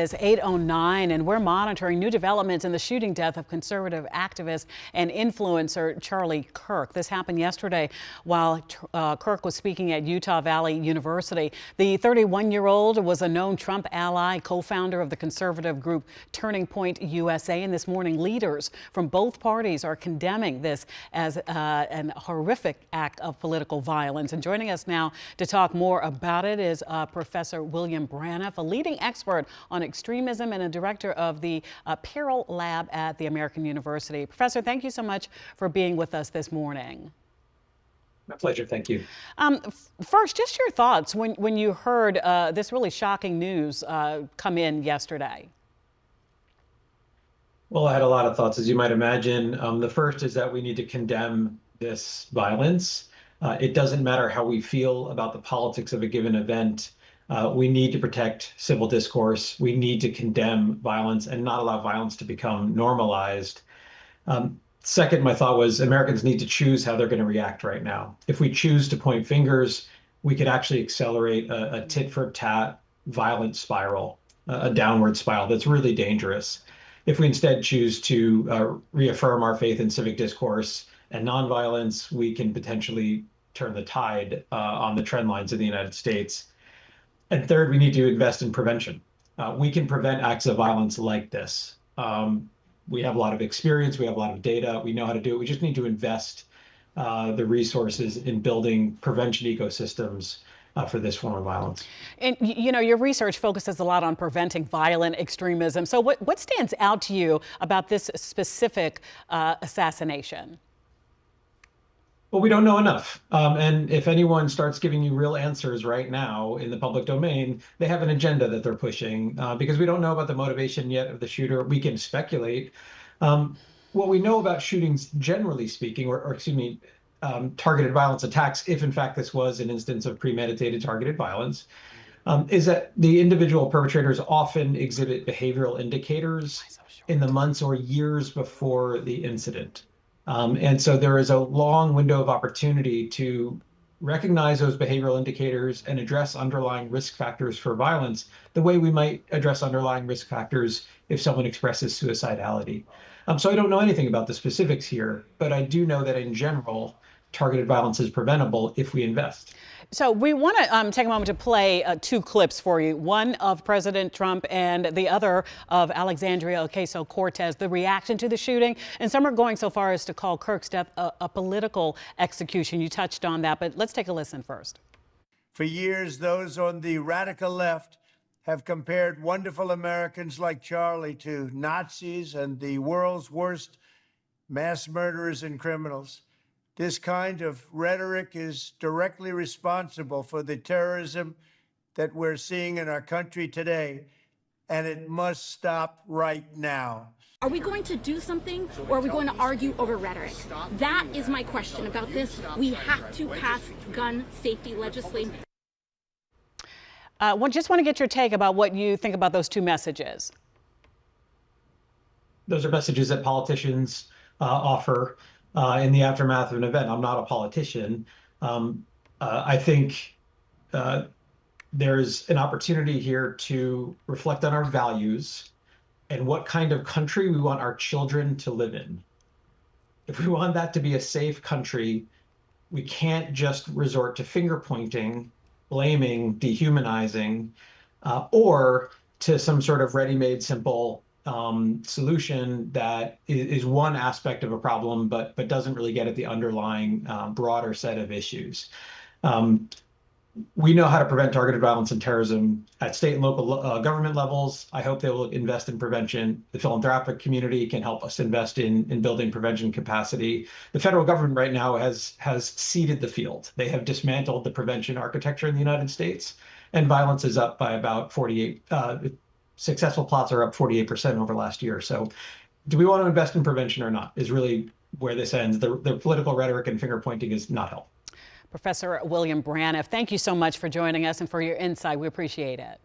It's 8:09, and we're monitoring new developments in the shooting death of conservative activist and influencer Charlie Kirk. This happened yesterday while Kirk was speaking at Utah Valley University. The 31-year-old was a known Trump ally, co-founder of the conservative group Turning Point USA. And this morning, leaders from both parties are condemning this as an horrific act of political violence. And joining us now to talk more about it is Professor William Braniff, a leading expert on extremism and a director of the Peril Lab at the American University. Professor, thank you so much for being with us this morning. My pleasure. Thank you. First, just your thoughts when you heard this really shocking news come in yesterday. Well, I had a lot of thoughts, as you might imagine. The first is that we need to condemn this violence. It doesn't matter how we feel about the politics of a given event. We need to protect civil discourse. We need to condemn violence and not allow violence to become normalized. Second, my thought was Americans need to choose how they're going to react right now. If we choose to point fingers, we could actually accelerate a tit-for-tat violent spiral, a downward spiral that's really dangerous. If we instead choose to reaffirm our faith in civic discourse and nonviolence, we can potentially turn the tide on the trend lines in the United States. And third, we need to invest in prevention. We can prevent acts of violence like this. We have a lot of experience, we have a lot of data, we know how to do it. We just need to invest the resources in building prevention ecosystems for this form of violence. And you know, your research focuses a lot on preventing violent extremism. So what stands out to you about this specific assassination? Well, we don't know enough. And if anyone starts giving you real answers right now in the public domain, they have an agenda that they're pushing because we don't know about the motivation yet of the shooter. We can speculate. What we know about shootings, generally speaking, or excuse me, targeted violence attacks, if in fact this was an instance of premeditated targeted violence, is that the individual perpetrators often exhibit behavioral indicators in the months or years before the incident. And so there is a long window of opportunity to recognize those behavioral indicators and address underlying risk factors for violence the way we might address underlying risk factors if someone expresses suicidality. So I don't know anything about the specifics here, but I do know that in general, targeted violence is preventable if we invest. So we want to take a moment to play two clips for you, one of President Trump and the other of Alexandria Ocasio-Cortez, the reaction to the shooting. And some are going so far as to call Kirk's death a political execution. You touched on that, but let's take a listen first. For years, those on the radical left have compared wonderful Americans like Charlie to Nazis and the world's worst mass murderers and criminals. This kind of rhetoric is directly responsible for the terrorism that we're seeing in our country today, and it must stop right now. Are we going to do something, or are we going to argue over rhetoric? That is my question about this. We have to pass gun safety legislation. Just want to get your take about what you think about those two messages. Those are messages that politicians offer in the aftermath of an event. I'm not a politician. I think there's an opportunity here to reflect on our values and what kind of country we want our children to live in. If we want that to be a safe country, we can't just resort to finger pointing, blaming, dehumanizing, or to some sort of ready-made, simple solution that is one aspect of a problem, but doesn't really get at the underlying broader set of issues. We know how to prevent targeted violence and terrorism at state and local government levels. I hope they will invest in prevention. The philanthropic community can help us invest in building prevention capacity. The federal government right now has seeded the field. They have dismantled the prevention architecture in the United States, and violence is up by about 48. Successful plots are up 48% over last year. So do we want to invest in prevention or not is really where this ends. The political rhetoric and finger pointing is not helpful. Professor William Braniff, thank you so much for joining us and for your insight. We appreciate it.